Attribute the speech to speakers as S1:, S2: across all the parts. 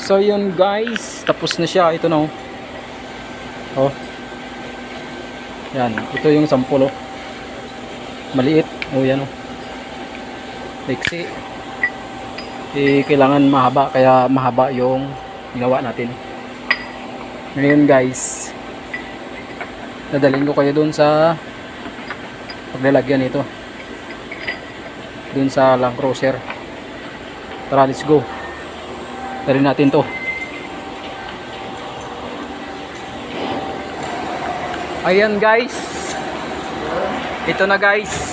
S1: So yun guys, tapos na siya. Ito na oh. Oh. Yan, ito yung sample oh. Maliit. Oh yan oh. Liksi. Kailangan mahaba, kaya mahaba yung ginawa natin. Ngayon guys, dadalhin ko kayo dun sa paglalagyan nito. Dun sa Land Cruiser. Tara, let's go. Dalhin natin to. Ayan guys. Ito na guys.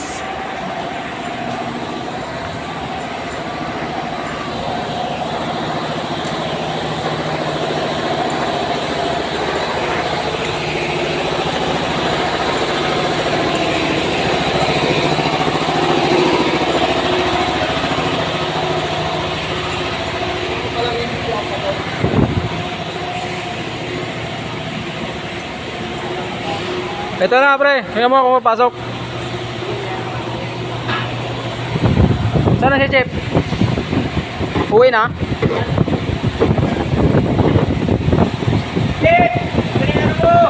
S1: Ito na pre, tingnan mo ako mapasok. Saan na si Chip? Uwi na? Chip! Tingnan mo!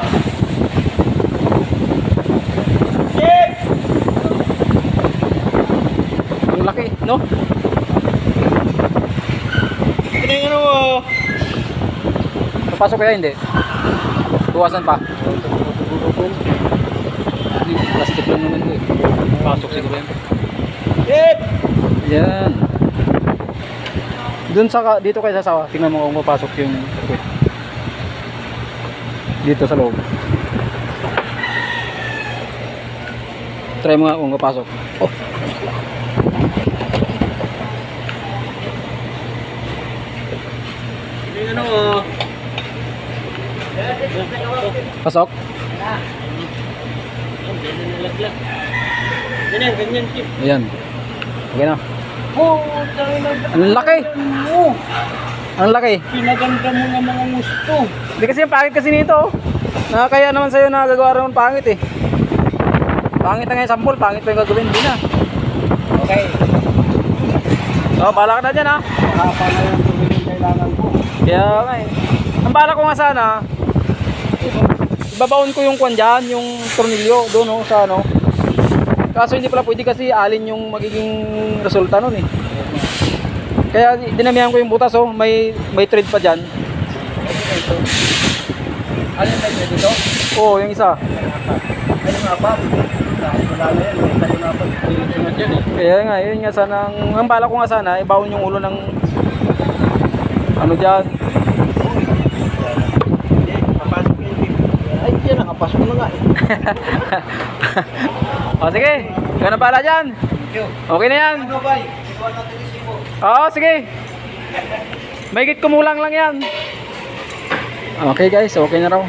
S1: Chip! Ang laki, no? Tingnan mo! Papasok kaya hindi? Tuwasan pa. Plastic lang naman ito eh. Pasok siguro yan. Hip! Yan. Dun sa, dito kayo sa sawa. Tingnan mo kung mapasok yung circuit. Dito sa loob. Try mo nga kung mapasok. Oh. Ano mo? Pasok? Ayan. Okay na. Ang laki. Ang laki.
S2: Pinaganda mo ng mga gusto.
S1: Hindi kasi yung pangit kasi nito. Kaya naman sa'yo na gagawa rin ng pangit eh. Pangit na nga yung sample. Pangit pa yung gagawin. Hindi na.
S2: Okay.
S1: So, bahala ka na dyan ha.
S2: Hapa na yung tumiling kailangan ko.
S1: Kaya nga eh. Ang bala ko nga sana, ibabaon ko yung kwan dyan, yung tornilyo doon oh, sa ano. Kaso hindi pala pwede kasi alin yung magiging resulta nun eh. Kaya dinamihan ko yung butas oh, may thread pa dyan.
S2: Alin na yun dito?
S1: Oo, yung isa.
S2: Ano nga pa? Wala na yan. May tayo na pa. Sunod yan eh.
S1: Kaya nga, yun nga sana, ang bala ko nga sana, ibaon yung ulo ng ano dyan.
S2: Papasok na yung ay, yan nakapasok na nga eh.
S1: O sige, ikaw na pala dyan. Okay na yan.
S2: Ano ba? Ikaw natin isipo.
S1: Oo, sige. Mahigit kumulang lang yan. Okay guys, okay na raw.